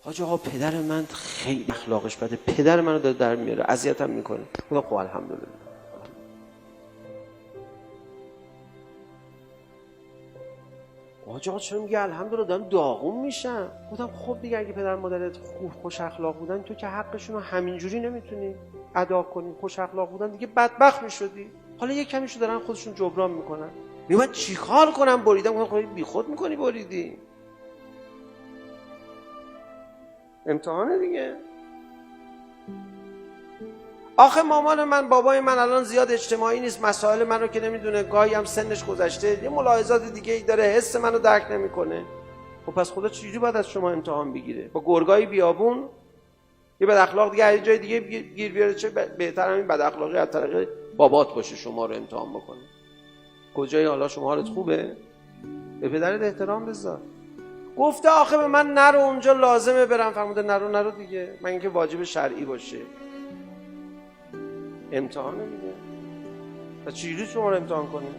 حاج آقا پدر من خیلی اخلاقش بده، پدر منو داره در میاره، اذیتم میکنه. خدا خب الحمدلله. حاج آقا چرا میگه الحمدلله دارم داغون میشم؟ گفتم خب دیگه اگه پدر مادرت خوش اخلاق بودن تو که حقشون رو همینجوری نمیتونی ادا کنی، خوش اخلاق بودن دیگه بدبخت میشدی. حالا یه کمیشو دارن خودشون جبران میکنن. میگم چیکار کنم بریدم؟ گفتم خب بیخود میکنی بریدی. امتحانه دیگه. آخه مامان من بابای من الان زیاد اجتماعی نیست، مسائل منو که نمیدونه، گاهی هم سنش گذشته، یه ملاحظات دیگه ای داره، حس منو درک نمیکنه. خب پس خدا چجوری باید از شما امتحان بگیره؟ با گرگای بیابون یه بد اخلاق دیگه یه جای دیگه گیر بیاره، چه بهتر همین بد اخلاقی از طریق بابات باشه شما رو امتحان بکنه. کجای حالا شما حالت خوبه؟ به پدرت احترام بذار. گفته آخه به من نرو اونجا لازمه برم. فرموده نرو دیگه، من اینکه واجب شرعی باشه. امتحانه دیگه. و چجوری شما رو امتحان کنیم؟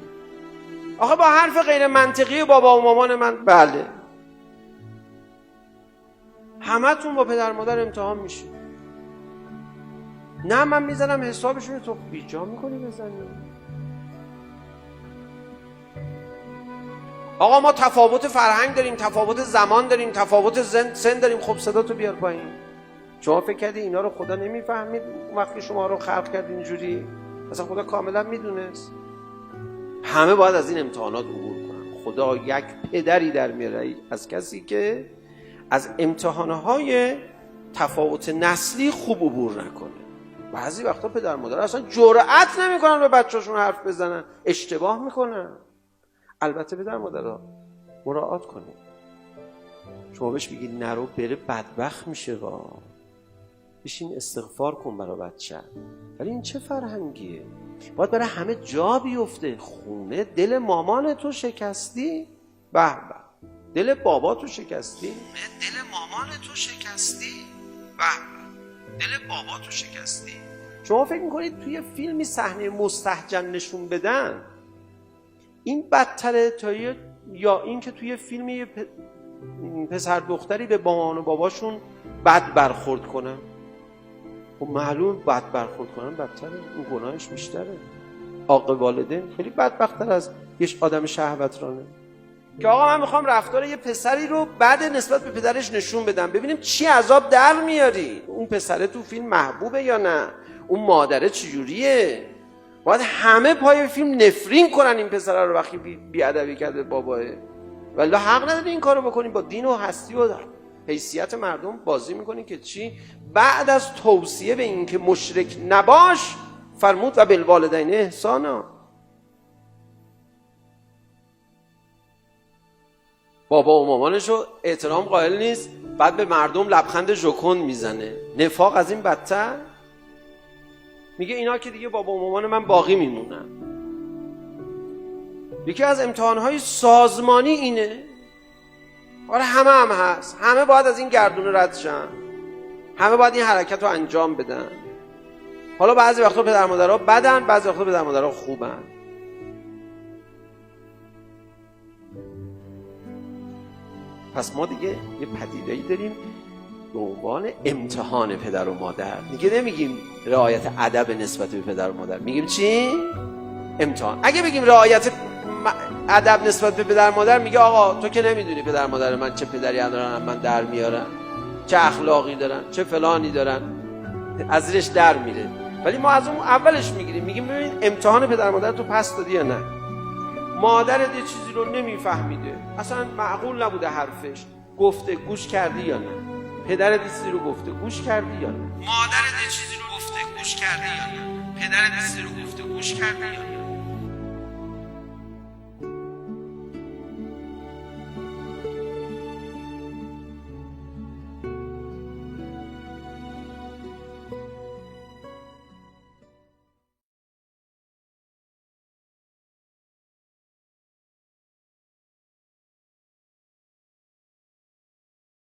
آخه با حرف غیر منطقی بابا و مامان من بله. همتون با پدر مادر امتحان میشید. نه من میزنم حسابشون، تو بیجا میکنی بزنی. آقا ما تفاوت فرهنگ داریم، تفاوت زمان داریم، تفاوت سن داریم. خب صداتو بیار پایین. شما فکر کردی اینا رو خدا نمیفهمید وقتی شما رو خلق کرد اینجوری؟ اصلا خدا کاملا میدونست. همه باید از این امتحانات عبور کنن. خدا یک پدری در میاره از کسی که از امتحانهای تفاوت نسلی خوب عبور نکنه. بعضی وقتا پدر مادر اصلا جرئت نمیکنن به بچه‌شون حرف بزنن، اشتباه میکنن. البته پدر مادرها مراعات کنید. شما بهش بگید نرو، بره بدبخت میشه. بشین استغفار کن برای بچه. ولی این چه فرهنگیه؟ باید برای همه جا بیفته. خونه دل مامان تو شکستی؟ به به. دل بابا تو شکستی؟ دل مامان تو شکستی؟ به به. دل بابا تو شکستی؟ شما فکر میکنید توی فیلمی صحنه مستهجن نشون بدن این بدتره تا یا این که توی فیلمی پسر دختری به مامان و باباشون بد برخورد کنن؟ خب معلوم بد برخورد کنن بدتره، این گناهش بیشتره. عاق والدین خیلی بدبخت‌تر از یه آدم شهوترانه. که آقا من میخوام رفتار یه پسری رو بعد نسبت به پدرش نشون بدم، ببینیم چی عذاب در میاری. اون پسره تو فیلم محبوبه یا نه؟ اون مادره چجوریه؟ باید همه پای فیلم نفرین کنن این پسره رو وقتی بیادبی کرده باباه. ولی حق نداری این کارو بکنی. با دین و هستی و حیثیت مردم بازی میکنی که چی؟ بعد از توصیه به این که مشرک نباش فرمود و بالوالدین احسانا. بابا و مامانشو احترام قائل نیست، بعد به مردم لبخند ژوکن میزنه. نفاق از این بدتر. میگه اینا که دیگه بابا و مامان من باقی میمونن. یکی از امتحانهای سازمانی اینه. آره همه هست. همه باید از این گردونه رد شن. همه باید این حرکت رو انجام بدن. حالا بعضی وقتا پدر مادرها بدن، بعضی وقتا پدر مادرها خوبن. پس ما دیگه یه پدیده‌ای داریم به عنوان امتحان پدر و مادر. دیگه نمیگیم رعایت ادب نسبت به پدر و مادر، میگیم چی؟ امتحان. اگه بگیم رعایت ادب نسبت به پدر و مادر، میگه آقا تو که نمیدونی پدر مادر من چه پدری دارن، من در میارن، چه اخلاقی دارن، چه فلانی دارن، از زیرش در میره. ولی ما از اون اولش میگیریم، میگیم ببین امتحان پدر مادر تو پس دادی یا نه؟ مادرت یه چیزی رو نمیفهمیده، اصلا معقول نبوده حرفش، گفته گوش کردی یا نه؟ پدرت یه چیزی رو گفته گوش کردی یا نه؟ مادرت یه چیزی رو گفته گوش کردی یا نه؟ پدرت یه چیزی رو گفته گوش کردی یا نه؟